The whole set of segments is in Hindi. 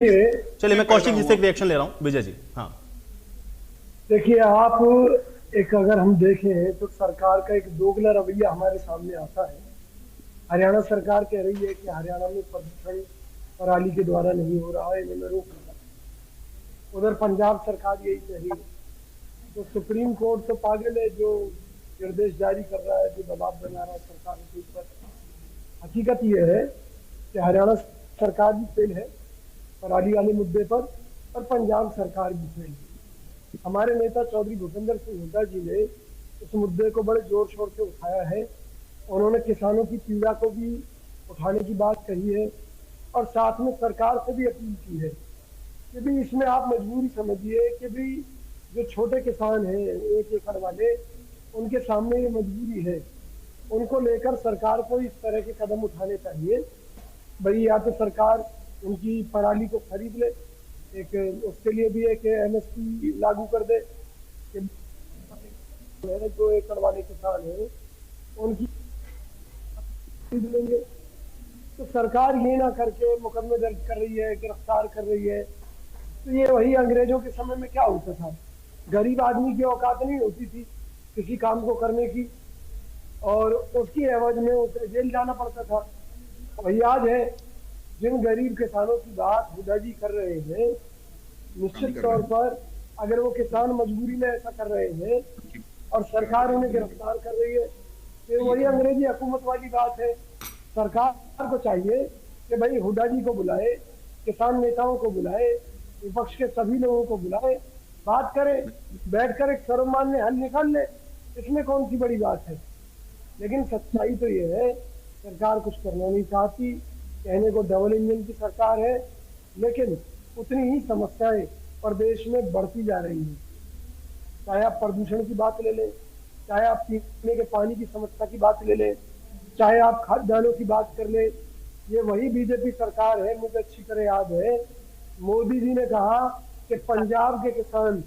चलिए मैं कौशिक जी से एक रिएक्शन ले रहा हूँ। विजय जी, हाँ देखिए आप एक अगर हम देखें तो सरकार का एक दोगला रवैया हमारे सामने आता है। हरियाणा सरकार कह रही है कि हरियाणा में प्रदूषण पराली के द्वारा नहीं हो रहा है, इन्हें मैं रोक लगा। उधर पंजाब सरकार यही कह रही है। तो सुप्रीम कोर्ट तो पागल है जो निर्देश जारी कर रहा है, जो दबाव बना रहा है सरकार के ऊपर। हकीकत यह है कि हरियाणा सरकार भी फेल है पराली वाले मुद्दे पर, और पंजाब सरकार भी फेल है। हमारे नेता चौधरी भूपेंद्र सिंह हुड्डा जी ने इस मुद्दे को बड़े जोर शोर से उठाया है। उन्होंने किसानों की पीड़ा को भी उठाने की बात कही है, और साथ में सरकार से भी अपील की है कि भी इसमें आप मजबूरी समझिए कि भी जो छोटे किसान हैं 1 एकड़ वाले, उनके सामने ये मजबूरी है। उनको लेकर सरकार को इस तरह के कदम उठाने चाहिए। भाई या तो सरकार उनकी पराली को खरीद ले, एक उसके लिए भी एक एमएसपी लागू कर दे कि जो एकड़ वाले किसान हैं उनकी खरीद लेंगे। तो सरकार ये ना करके मुकदमे दर्ज कर रही है, गिरफ्तार कर रही है। तो ये वही अंग्रेजों के समय में क्या होता था, गरीब आदमी की औकात नहीं होती थी किसी काम को करने की, और उसकी एवज में उसे जेल जाना पड़ता था। वही आज है, जिन गरीब किसानों की बात हुड्डा जी कर रहे हैं, निश्चित तौर पर अगर वो किसान मजबूरी में ऐसा कर रहे हैं और सरकार उन्हें गिरफ्तार कर रही है, तो वही अंग्रेजी हुकूमत वाली बात है। सरकार को चाहिए कि भाई हुड्डा जी को बुलाए, किसान नेताओं को बुलाए, विपक्ष के सभी लोगों को बुलाए, बात करें, बैठकर एक सर्वमान्य हल निकाल ले। इसमें कौन सी बड़ी बात है। लेकिन सच्चाई तो ये है, सरकार कुछ करना नहीं चाहती। कहने को डबल इंजन की सरकार है, लेकिन उतनी ही समस्याएं प्रदेश में बढ़ती जा रही हैं। चाहे आप प्रदूषण की बात ले लें, चाहे आप पीने के पानी की समस्या की बात ले लें, चाहे आप खाद्यान्नों की बात कर ले। ये वही बीजेपी सरकार है, मुझे अच्छी तरह याद है मोदी जी ने कहा कि पंजाब के किसान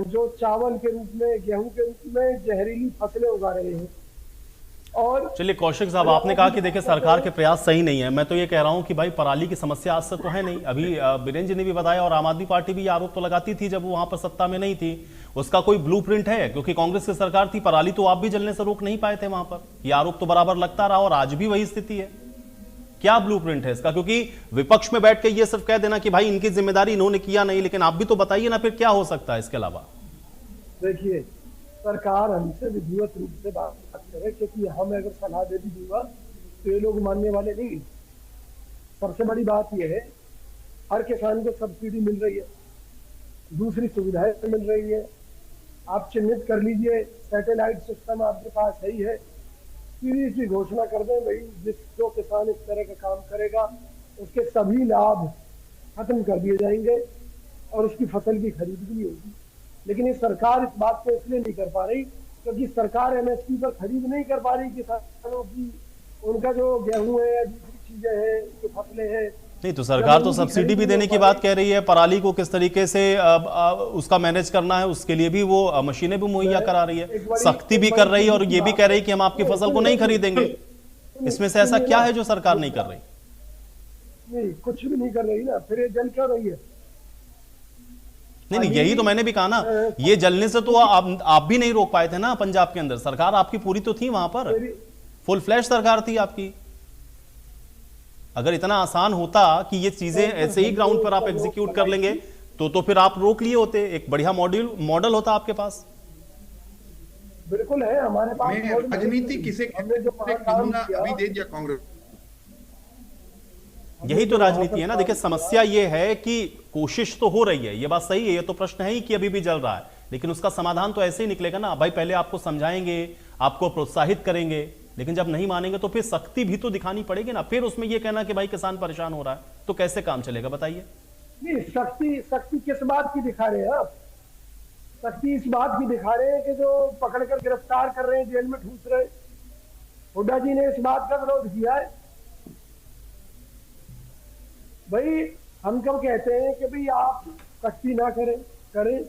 जो चावल के रूप में, गेहूं के रूप में जहरीली फसलें उगा रहे हैं। और चलिए कौशिक साहब, आपने कहा कि देखिए सरकार के प्रयास सही नहीं है। मैं तो ये कह रहा हूं कि भाई पराली की समस्या आज से तो है नहीं। अभी बीरेंद्र जी ने भी बताया, और आम आदमी पार्टी भी ये आरोप तो लगाती थी जब वो वहां पर सत्ता में नहीं थी। उसका कोई ब्लूप्रिंट है? क्योंकि कांग्रेस की सरकार थी, पराली तो आप भी जलने से रोक नहीं पाए थे वहां पर। ये आरोप तो बराबर लगता रहा और आज भी वही स्थिति है। क्या ब्लूप्रिंट है इसका? क्योंकि विपक्ष में बैठ के ये सिर्फ कह देना कि भाई इनकी जिम्मेदारी इन्होंने किया नहीं, लेकिन आप भी तो बताइए ना फिर क्या हो सकता है इसके अलावा। देखिए, सरकार हमसे विधिवत रूप से बात करे, क्योंकि हम अगर सलाह दे भी दूंगा तो ये लोग मानने वाले नहीं। सबसे बड़ी बात यह है, हर किसान को सब्सिडी मिल रही है, दूसरी सुविधाएं मिल रही है। आप चिन्हित कर लीजिए, सैटेलाइट सिस्टम आपके पास है ही है। सीधी सी घोषणा कर दें, भाई जो किसान इस तरह का काम करेगा उसके सभी लाभ खत्म कर दिए जाएंगे और उसकी फसल की खरीद भी नहीं होगी। लेकिन ये सरकार इस बात को इसलिए नहीं कर पा रही क्योंकि सरकार एमएसपी पर खरीद नहीं कर पा रही किसानों की। उनका जो गेहूं है या दूसरी चीजें हैं, जो फसलें हैं, नहीं तो सरकार तो सब्सिडी भी देने की बात कह रही है। पराली को किस तरीके से उसका मैनेज करना है उसके लिए भी वो मशीनें भी मुहैया करा रही है, सख्ती भी कर रही है, और ये भी कह रही है कि हम आपकी फसल को नहीं खरीदेंगे। इसमें से ऐसा क्या है जो सरकार नहीं कर रही? नहीं, कुछ भी नहीं कर रही ना, फिर ये जल क्यों रही है? नहीं नहीं, यही तो मैंने भी कहा ना, ये जलने से तो आप भी नहीं रोक पाए थे ना। पंजाब के अंदर सरकार आपकी पूरी तो थी, वहां पर फुल फ्लैश सरकार थी आपकी। अगर इतना आसान होता कि ये चीजें ऐसे ही ग्राउंड पर आप एग्जीक्यूट कर लेंगे तो फिर आप रोक लिए होते, एक बढ़िया मॉडल होता आपके पास। बिल्कुल है हमारे पास। राजनीति किसे अभी दे दिया कांग्रेस। यही तो राजनीति है ना। देखिए समस्या ये है कि कोशिश तो हो रही है, ये बात सही है, ये तो प्रश्न है ही कि अभी भी जल रहा है, लेकिन उसका समाधान तो ऐसे ही निकलेगा ना। भाई पहले आपको समझाएंगे, आपको प्रोत्साहित करेंगे, लेकिन जब नहीं मानेंगे तो फिर सख्ती भी तो दिखानी पड़ेगी ना। फिर उसमें ये कहना कि भाई किसान परेशान हो रहा है, तो कैसे काम चलेगा बताइए। नहीं, सख्ती किस बात की दिखा रहे हैं आप? सख्ती इस बात की दिखा रहे हैं कि जो पकड़कर गिरफ्तार कर रहे हैं, जेल में ठूस रहे। हुड्डा जी ने इस बात का विरोध किया है। भाई हम कब कहते हैं कि भाई आप सख्ती ना करें,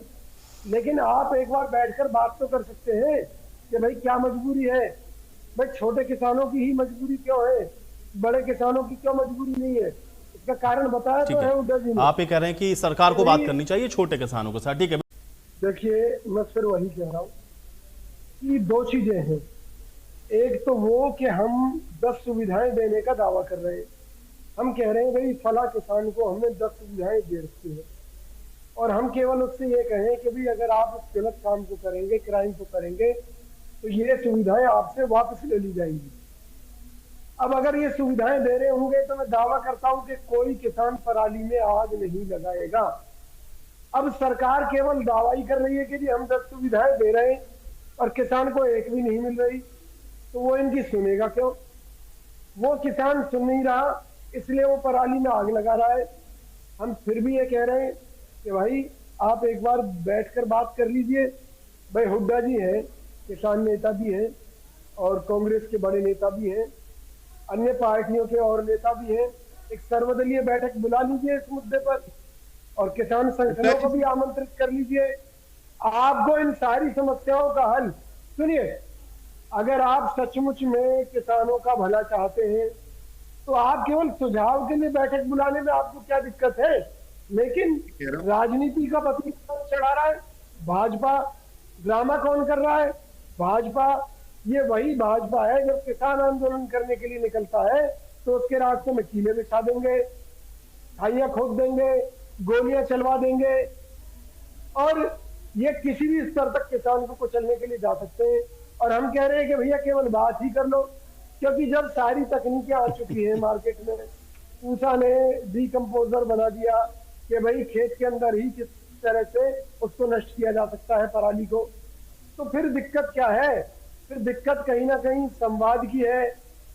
लेकिन आप एक बार बैठकर बात तो कर सकते हैं कि भाई क्या मजबूरी है। भाई छोटे किसानों की ही मजबूरी क्यों है, बड़े किसानों की क्यों मजबूरी नहीं है? इसका कारण बताया ठीक तो है है, हुड्डा जी ने। आप ये कह रहे हैं कि सरकार को बात करनी चाहिए छोटे किसानों के साथ, ठीक है। देखिए मैं फिर वही कह रहा हूँ कि दो चीजें हैं। एक तो वो कि हम 10 सुविधाएं देने का दावा कर रहे हैं। हम कह रहे हैं भाई फला किसान को हमने 10 सुविधाएं दे रखी है, और हम केवल उससे ये कहें कि भाई अगर आप उस गलत काम को करेंगे, क्राइम को करेंगे, तो ये सुविधाएं आपसे वापस ले ली जाएंगी। अब अगर ये सुविधाएं दे रहे होंगे तो मैं दावा करता हूं कि कोई किसान पराली में आग नहीं लगाएगा। अब सरकार केवल दावा ही कर रही है कि जी हम 10 सुविधाएं दे रहे हैं और किसान को एक भी नहीं मिल रही, तो वो इनकी सुनेगा क्यों? वो किसान सुन नहीं रहा, इसलिए वो पराली में आग लगा रहा है। हम फिर भी ये कह रहे हैं कि भाई आप एक बार बैठकर बात कर लीजिए। भाई हुड्डा जी हैं, किसान नेता भी हैं और कांग्रेस के बड़े नेता भी हैं, अन्य पार्टियों के और नेता भी हैं। एक सर्वदलीय बैठक बुला लीजिए इस मुद्दे पर और किसान संगठनों को भी आमंत्रित कर लीजिए। आपको इन सारी समस्याओं का हल, सुनिए, अगर आप सचमुच में किसानों का भला चाहते हैं तो आप केवल सुझाव के लिए बैठक बुलाने में आपको क्या दिक्कत है? लेकिन राजनीति का पति कौन चढ़ा रहा है? भाजपा। ड्रामा कौन कर रहा है? भाजपा। ये वही भाजपा है जब किसान आंदोलन करने के लिए निकलता है तो उसके रास्ते में कीले बिछा देंगे, खाइयां खोद देंगे, गोलियां चलवा देंगे, और ये किसी भी स्तर तक किसान को कुचलने के लिए जा सकते हैं। और हम कह रहे हैं कि भैया केवल बात ही कर लो, क्योंकि जब सारी तकनीकें आ चुकी हैं मार्केट में, पूसा ने डीकम्पोजर बना दिया कि भाई खेत के अंदर ही किस तरह से उसको नष्ट किया जा सकता है पराली को, तो फिर दिक्कत क्या है? फिर दिक्कत कहीं ना कहीं संवाद की है,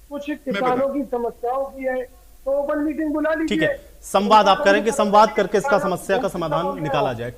कुछ किसानों की समस्याओं की है। तो ओपन मीटिंग बुला लीजिए। ठीक है, संवाद आप करें कि संवाद करके इसका समस्या का समाधान निकाला जाए।